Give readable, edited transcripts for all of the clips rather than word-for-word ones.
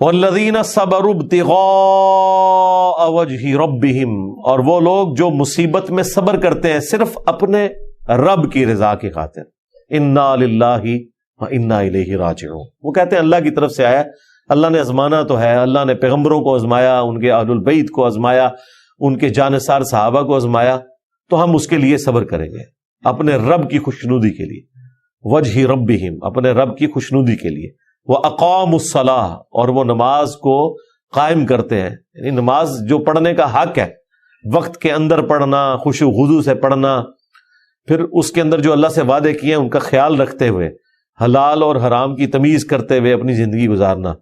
والذین صبروا ابتغاء وجہ ربہم، اور وہ لوگ جو مصیبت میں صبر کرتے ہیں صرف اپنے رب کی رضا کی خاطر. انا للہ وانا الیہ راجعون، وہ کہتے ہیں اللہ کی طرف سے آیا، اللہ نے آزمانا تو ہے، اللہ نے پیغمبروں کو آزمایا، ان کے اہل البیت کو آزمایا، ان کے جانثار صحابہ کو آزمایا، تو ہم اس کے لیے صبر کریں گے اپنے رب کی خوشنودی کے لیے. وجہ ربہم، اپنے رب کی خوشنودی کے لیے. وَأَقَامُوا الصَّلَاةَ، اور وہ نماز کو قائم کرتے ہیں، یعنی نماز جو پڑھنے کا حق ہے، وقت کے اندر پڑھنا، خشوع خضوع سے پڑھنا، پھر اس کے اندر جو اللہ سے وعدے کیے ہیں ان کا خیال رکھتے ہوئے، حلال اور حرام کی تمیز کرتے ہوئے اپنی زندگی گزارنا.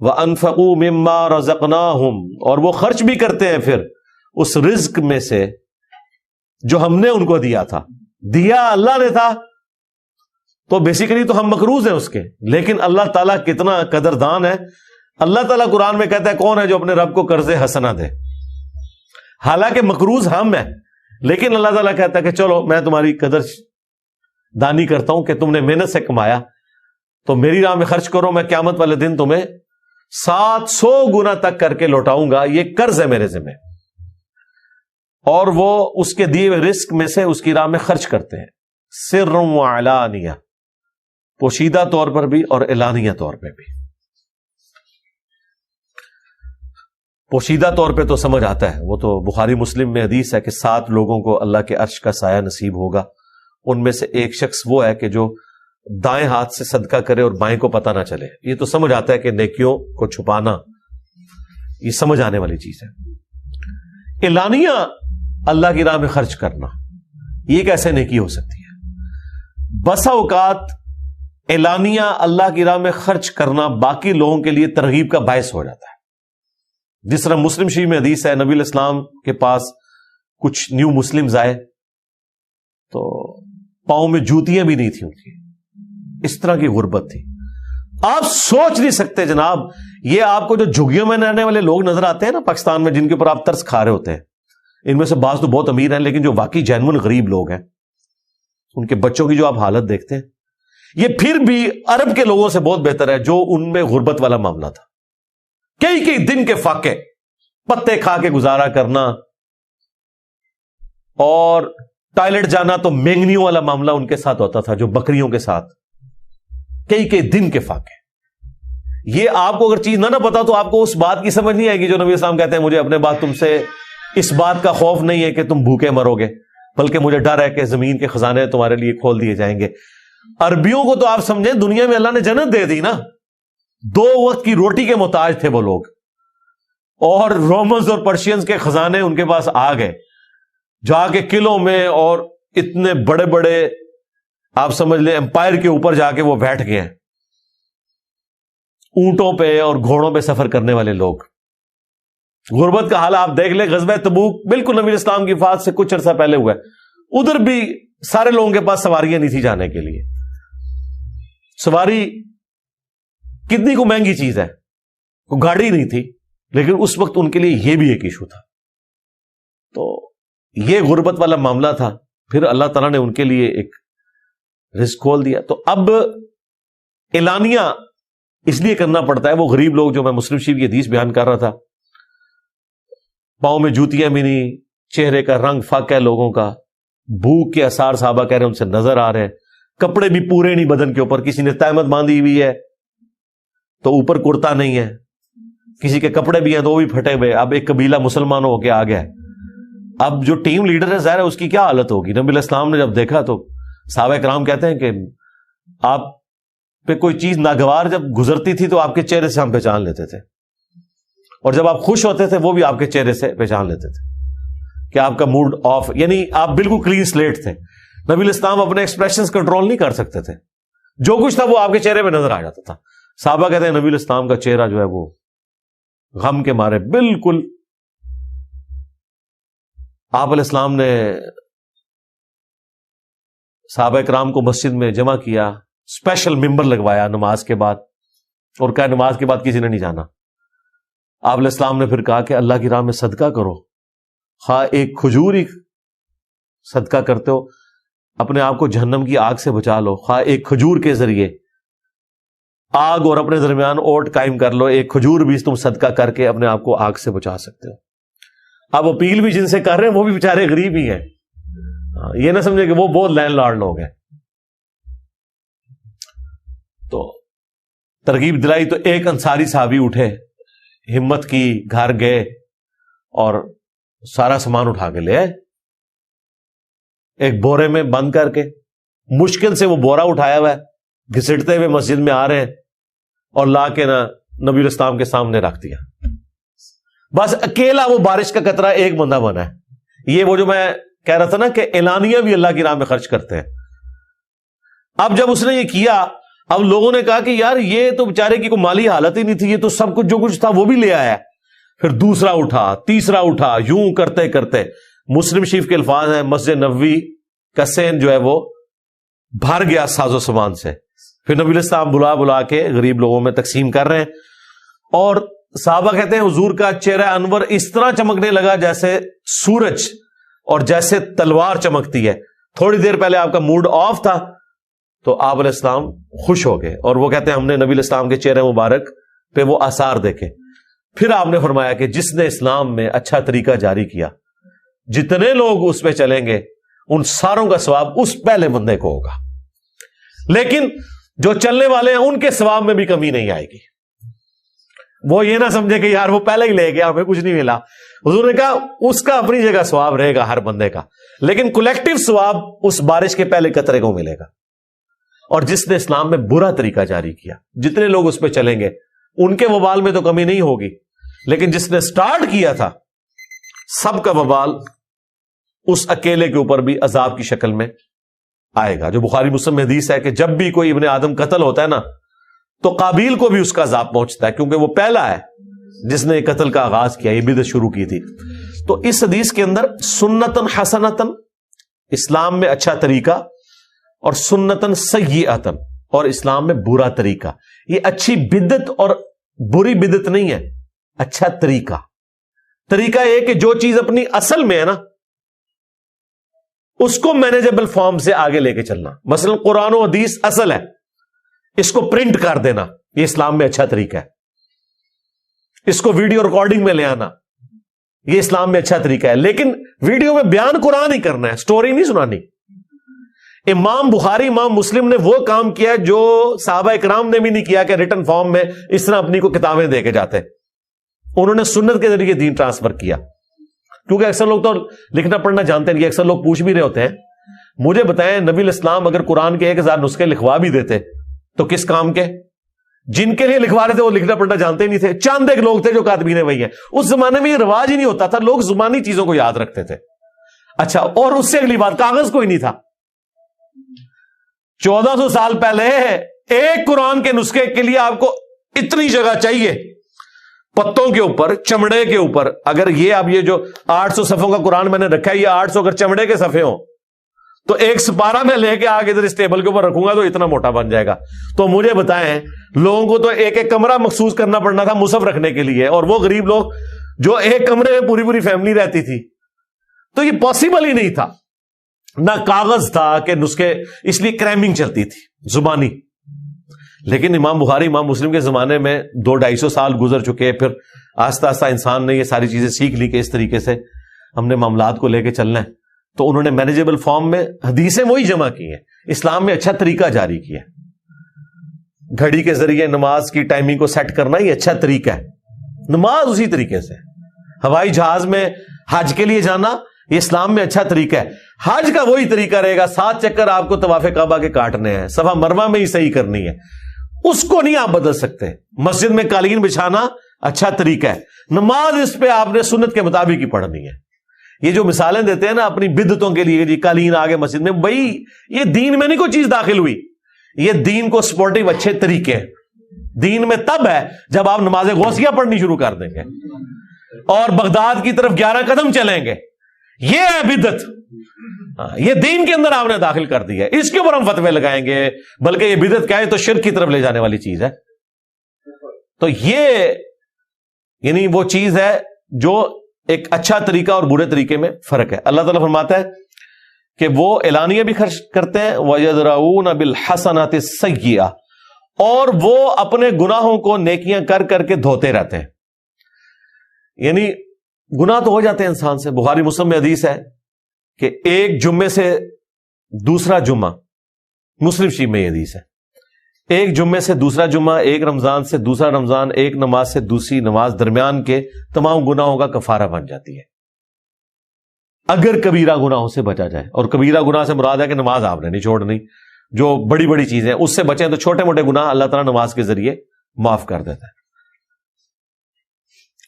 وَأَنفَقُوا مِمَّا رَزَقْنَاهُمْ، اور وہ خرچ بھی کرتے ہیں پھر اس رزق میں سے جو ہم نے ان کو دیا تھا. دیا اللہ نے تھا تو بیسیکلی تو ہم مقروض ہیں اس کے، لیکن اللہ تعالیٰ کتنا قدردان ہے. اللہ تعالیٰ قرآن میں کہتا ہے کون ہے جو اپنے رب کو قرض حسنہ دے، حالانکہ مقروض ہم ہیں، لیکن اللہ تعالیٰ کہتا ہے کہ چلو میں تمہاری قدر دانی کرتا ہوں کہ تم نے محنت سے کمایا تو میری راہ میں خرچ کرو، میں قیامت والے دن تمہیں 700 گنا تک کر کے لوٹاؤں گا، یہ قرض ہے میرے ذمہ. اور وہ اس کے دیے ہوئے رزق میں سے اس کی راہ میں خرچ کرتے ہیں، سر و علانیہ، پوشیدہ طور پر بھی اور اعلانیہ طور پہ بھی. پوشیدہ طور پہ تو سمجھ آتا ہے، وہ تو بخاری مسلم میں حدیث ہے کہ 7 لوگوں کو اللہ کے عرش کا سایہ نصیب ہوگا. ان میں سے ایک شخص وہ ہے کہ جو دائیں ہاتھ سے صدقہ کرے اور بائیں کو پتہ نہ چلے. یہ تو سمجھ آتا ہے کہ نیکیوں کو چھپانا یہ سمجھ آنے والی چیز ہے. اعلانیہ اللہ کی راہ میں خرچ کرنا، یہ کیسے نیکی ہو سکتی ہے؟ بسا اوقات اعلانیہ اللہ کی راہ میں خرچ کرنا باقی لوگوں کے لیے ترغیب کا باعث ہو جاتا ہے. جس طرح مسلم شریف میں حدیث ہے، نبی الاسلام کے پاس کچھ نیو مسلمز آئے تو پاؤں میں جوتیاں بھی نہیں تھیں ان کی، اس طرح کی غربت تھی. آپ سوچ نہیں سکتے جناب، یہ آپ کو جو جھگیوں میں رہنے والے لوگ نظر آتے ہیں نا پاکستان میں، جن کے اوپر آپ ترس کھا رہے ہوتے ہیں، ان میں سے بعض تو بہت امیر ہیں، لیکن جو واقعی جینون غریب لوگ ہیں، ان کے بچوں کی جو آپ حالت دیکھتے ہیں، یہ پھر بھی عرب کے لوگوں سے بہت بہتر ہے جو ان میں غربت والا معاملہ تھا. کئی دن کے فاقے، پتے کھا کے گزارا کرنا، اور ٹوائلٹ جانا تو مینگنیوں والا معاملہ ان کے ساتھ ہوتا تھا، جو بکریوں کے ساتھ. کئی دن کے فاقے. یہ آپ کو اگر چیز نہ پتا تو آپ کو اس بات کی سمجھ نہیں آئے گی جو نبی اسلام کہتے ہیں مجھے اپنے بعد تم سے اس بات کا خوف نہیں ہے کہ تم بھوکے مرو گے، بلکہ مجھے ڈر ہے کہ زمین کے خزانے تمہارے لیے کھول دیے جائیں گے. عربیوں کو تو آپ سمجھیں دنیا میں اللہ نے جنت دے دی نا، 2 وقت کی روٹی کے محتاج تھے وہ لوگ، اور رومنز اور پرشینز کے خزانے ان کے پاس آ گئے، جا کے قلعوں میں اور اتنے بڑے بڑے آپ سمجھ لیں امپائر کے اوپر جا کے وہ بیٹھ گئے ہیں، اونٹوں پہ اور گھوڑوں پہ سفر کرنے والے لوگ. غربت کا حال آپ دیکھ لیں، غزوہ تبوک بالکل نبی اسلام کی وفات سے کچھ عرصہ پہلے ہوا ہے، ادھر بھی سارے لوگوں کے پاس سواریاں نہیں تھی جانے کے لیے. سواری کتنی کو مہنگی چیز ہے، کوئی گاڑی نہیں تھی، لیکن اس وقت ان کے لیے یہ بھی ایک ایشو تھا. تو یہ غربت والا معاملہ تھا. پھر اللہ تعالیٰ نے ان کے لیے ایک رزق کھول دیا. تو اب اعلانیہ اس لیے کرنا پڑتا ہے. وہ غریب لوگ جو میں مسلم شریف کی حدیث بیان کر رہا تھا، پاؤں میں جوتیاں بھی نہیں، چہرے کا رنگ فاقہ ہے لوگوں کا، بھوک کے آثار صحابہ کہہ رہے ہیں ان سے نظر آ رہے ہیں، کپڑے بھی پورے نہیں بدن کے اوپر، کسی نے تہمت باندھی ہوئی ہے تو اوپر کرتا نہیں ہے، کسی کے کپڑے بھی ہیں تو وہ بھی پھٹے ہوئے. اب ایک قبیلہ مسلمان ہو کے آ گیا ہے، اب جو ٹیم لیڈر ہے ظاہر ہے اس کی کیا حالت ہوگی. نبی علیہ السلام نے جب دیکھا تو صحابہ کرام کہتے ہیں کہ آپ پہ کوئی چیز ناگوار جب گزرتی تھی تو آپ کے چہرے سے ہم پہچان لیتے تھے، اور جب آپ خوش ہوتے تھے وہ بھی آپ کے چہرے سے پہچان لیتے تھے کہ آپ کا موڈ آف، یعنی آپ بالکل کلین سلیٹ تھے. نبی علیہ السلام اپنے ایکسپریشنز کنٹرول نہیں کر سکتے تھے، جو کچھ تھا وہ آپ کے چہرے پہ نظر آ جاتا تھا. صحابہ کہتے ہیں نبی علیہ السلام کا چہرہ جو ہے وہ غم کے مارے بالکل. آپ علیہ السلام نے صحابہ کرام کو مسجد میں جمع کیا، اسپیشل ممبر لگوایا نماز کے بعد، اور کہا نماز کے بعد کسی نے نہیں جانا. آپ علیہ السلام نے پھر کہا کہ اللہ کی راہ میں صدقہ کرو، خواہ ایک کھجور ہی صدقہ کرتے ہو اپنے آپ کو جہنم کی آگ سے بچا لو، خواہ ایک کھجور کے ذریعے آگ اور اپنے درمیان اوٹ قائم کر لو، ایک کھجور بھی تم صدقہ کر کے اپنے آپ کو آگ سے بچا سکتے ہو۔ اب اپیل بھی جن سے کر رہے ہیں وہ بھی بیچارے غریب ہی ہیں، یہ نہ سمجھے کہ وہ بہت لینڈ لارڈ لوگ ہیں۔ تو ترغیب دلائی تو ایک انصاری صحابی اٹھے، ہمت کی، گھر گئے اور سارا سامان اٹھا کے لے آئے، ایک بورے میں بند کر کے، مشکل سے وہ بورا اٹھایا ہوا ہے، گھسٹتے ہوئے مسجد میں آ رہے ہیں اور لا کے نا نبی الاسلام کے سامنے رکھ دیا۔ بس اکیلا وہ بارش کا قطرہ ایک بندہ بنا ہے۔ یہ وہ جو میں کہہ رہا تھا نا کہ اعلانیہ بھی اللہ کی راہ میں خرچ کرتے ہیں۔ اب جب اس نے یہ کیا، اب لوگوں نے کہا کہ یار یہ تو بیچارے کی کوئی مالی حالت ہی نہیں تھی، یہ تو سب کچھ جو کچھ تھا وہ بھی لے آیا۔ پھر دوسرا اٹھا، تیسرا اٹھا، یوں کرتے کرتے مسلم شریف کے الفاظ ہیں، مسجد نبوی کا سین جو ہے وہ بھر گیا ساز و سامان سے۔ پھر نبی علیہ السلام بلا بلا کے غریب لوگوں میں تقسیم کر رہے ہیں، اور صحابہ کہتے ہیں حضور کا چہرہ انور اس طرح چمکنے لگا جیسے سورج اور جیسے تلوار چمکتی ہے۔ تھوڑی دیر پہلے آپ کا موڈ آف تھا تو آپ علیہ السلام خوش ہو گئے، اور وہ کہتے ہیں ہم نے نبی علیہ السلام کے چہرے مبارک پہ وہ آثار دیکھے۔ پھر آپ نے فرمایا کہ جس نے اسلام میں اچھا طریقہ جاری کیا، جتنے لوگ اس پہ چلیں گے ان ساروں کا ثواب اس پہلے بندے کو ہوگا، لیکن جو چلنے والے ہیں ان کے ثواب میں بھی کمی نہیں آئے گی۔ وہ یہ نہ سمجھے کہ یار وہ پہلے ہی لے گیا ہمیں کچھ نہیں ملا۔ حضور نے کہا اس کا اپنی جگہ ثواب رہے گا ہر بندے کا، لیکن کولیکٹیو ثواب اس بارش کے پہلے قطرے کو ملے گا۔ اور جس نے اسلام میں برا طریقہ جاری کیا، جتنے لوگ اس پہ چلیں گے ان کے وبال میں تو کمی نہیں ہوگی، لیکن جس نے سٹارٹ کیا تھا سب کا وبال اس اکیلے کے اوپر بھی عذاب کی شکل میں آئے گا۔ جو بخاری مسلم میں حدیث ہے کہ جب بھی کوئی ابن آدم قتل ہوتا ہے نا تو قابیل کو بھی اس کا عذاب پہنچتا ہے، کیونکہ وہ پہلا ہے جس نے قتل کا آغاز کیا، یہ بدعت شروع کی تھی۔ تو اس حدیث کے اندر سنتن حسنتن، اسلام میں اچھا طریقہ، اور سنتن سیئتن، اور اسلام میں برا طریقہ۔ یہ اچھی بدعت اور بری بدعت نہیں ہے، اچھا طریقہ۔ طریقہ یہ کہ جو چیز اپنی اصل میں ہے نا اس کو مینیجبل فارم سے آگے لے کے چلنا۔ مثلا قرآن و حدیث اصل ہے، اس کو پرنٹ کر دینا، یہ اسلام میں اچھا طریقہ ہے۔ اس کو ویڈیو ریکارڈنگ میں لے آنا، یہ اسلام میں اچھا طریقہ ہے، لیکن ویڈیو میں بیان قرآن ہی کرنا ہے، سٹوری نہیں سنانی۔ امام بخاری، امام مسلم نے وہ کام کیا جو صحابہ اکرام نے بھی نہیں کیا کہ ریٹن فارم میں اس طرح اپنی کو کتابیں دے کے جاتے۔ انہوں نے سنت کے ذریعے دین ٹرانسفر کیا، کیونکہ اکثر لوگ تو لکھنا پڑھنا جانتے نہیں۔ اکثر لوگ پوچھ بھی رہے ہوتے ہیں مجھے بتائیں نبی الاسلام اگر قرآن کے 1000 نسخے لکھوا بھی دیتے تو کس کام کے؟ جن کے لیے لکھوا رہے تھے وہ لکھنا پڑھنا جانتے ہی نہیں تھے، چاند ایک لوگ تھے جو کاتبین وحی ہیں۔ اس زمانے میں یہ رواج ہی نہیں ہوتا تھا، لوگ زبانی چیزوں کو یاد رکھتے تھے۔ اچھا، اور اس سے اگلی بات، کاغذ کوئی نہیں تھا۔ 1400 سال پہلے ایک قرآن کے نسخے کے لیے آپ کو اتنی جگہ چاہیے، پتوں کے اوپر، چمڑے کے اوپر۔ اگر یہ اب یہ جو 800 صفحوں کا قرآن میں نے رکھا ہے، یہ 800 اگر چمڑے کے صفحے ہوں تو ایک سپارہ میں لے کے آگے ادھر اس ٹیبل کے اوپر رکھوں گا تو اتنا موٹا بن جائے گا۔ تو مجھے بتائیں، لوگوں کو تو ایک ایک کمرہ مخصوص کرنا پڑنا تھا مصحف رکھنے کے لیے، اور وہ غریب لوگ جو ایک کمرے میں پوری پوری فیملی رہتی تھی، تو یہ پاسبل ہی نہیں تھا۔ نہ کاغذ تھا کہ نسخے، اس لیے کریمنگ چلتی تھی زبانی۔ لیکن امام بخاری، امام مسلم کے زمانے میں 200-250 سال گزر چکے، پھر آہستہ آہستہ انسان نے یہ ساری چیزیں سیکھ لی کہ اس طریقے سے ہم نے معاملات کو لے کے چلنا ہے، تو انہوں نے مینیجبل فارم میں حدیثیں وہی جمع کی ہیں، اسلام میں اچھا طریقہ جاری کیا ہے۔ گھڑی کے ذریعے نماز کی ٹائمنگ کو سیٹ کرنا یہ اچھا طریقہ ہے، نماز اسی طریقے سے۔ ہوائی جہاز میں حج کے لیے جانا یہ اسلام میں اچھا طریقہ ہے۔ حج کا وہی طریقہ رہے گا، 7 چکر آپ کو طواف کعبہ کے کاٹنے ہیں، صفا مروہ میں ہی صحیح کرنی ہے، اس کو نہیں آپ بدل سکتے۔ مسجد میں قالین بچھانا اچھا طریقہ ہے، نماز اس پہ آپ نے سنت کے مطابق ہی پڑھنی ہے۔ یہ جو مثالیں دیتے ہیں نا اپنی بدعتوں کے لیے، جی قالین آگے مسجد میں، بھائی یہ دین میں نہیں کوئی چیز داخل ہوئی، یہ دین کو سپورٹیو اچھے طریقے ہیں۔ دین میں تب ہے جب آپ نماز غوثیہ پڑھنی شروع کر دیں گے اور بغداد کی طرف 11 قدم چلیں گے، یہ ہے بدعت۔ یہ دین کے اندر آپ نے داخل کر دیا ہے، اس کے اوپر ہم فتوے لگائیں گے، بلکہ یہ بدعت کیا ہے تو شرک کی طرف لے جانے والی چیز ہے۔ تو یہ یعنی وہ چیز ہے جو ایک اچھا طریقہ اور برے طریقے میں فرق ہے۔ اللہ تعالیٰ فرماتا ہے کہ وہ اعلانیہ بھی خرچ کرتے ہیں، وَيَدْرَؤُونَ بِالْحَسَنَاتِ السَّيِّئَةِ، اور وہ اپنے گناہوں کو نیکیاں کر کر کے دھوتے رہتے ہیں. یعنی گناہ تو ہو جاتے ہیں انسان سے. بخاری مسلم میں حدیث ہے کہ ایک جمعے سے دوسرا جمعہ، مسلم شریف میں یہ حدیث ہے، ایک جمعے سے دوسرا جمعہ، ایک رمضان سے دوسرا رمضان، ایک نماز سے دوسری نماز درمیان کے تمام گناہوں کا کفارہ بن جاتی ہے اگر کبیرہ گناہوں سے بچا جائے. اور کبیرہ گناہ سے مراد ہے کہ نماز آپ نے نہیں چھوڑنی، جو بڑی بڑی چیزیں اس سے بچیں تو چھوٹے موٹے گناہ اللہ تعالیٰ نماز کے ذریعے معاف کر دیتا ہے.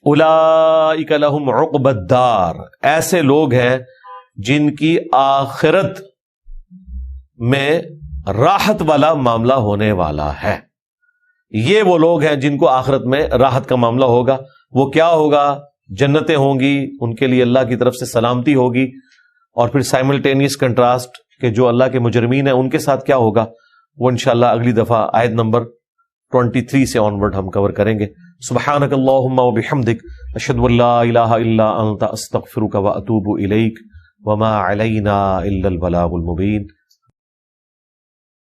اولئک لہم عقبی الدار، ایسے لوگ ہیں جن کی آخرت میں راحت والا معاملہ ہونے والا ہے. یہ وہ لوگ ہیں جن کو آخرت میں راحت کا معاملہ ہوگا. وہ کیا ہوگا؟ جنتیں ہوں گی، ان کے لیے اللہ کی طرف سے سلامتی ہوگی. اور پھر سائملٹینیس کنٹراسٹ کہ جو اللہ کے مجرمین ہیں ان کے ساتھ کیا ہوگا، وہ انشاءاللہ اگلی دفعہ آیت نمبر 23 سے آنورڈ ہم کور کریں گے. سبحانک اللہم و بحمدک، اشہد ان لا الہ الا انت، استغفرک و اتوب الیک، وما علینا الا البلاغ المبین.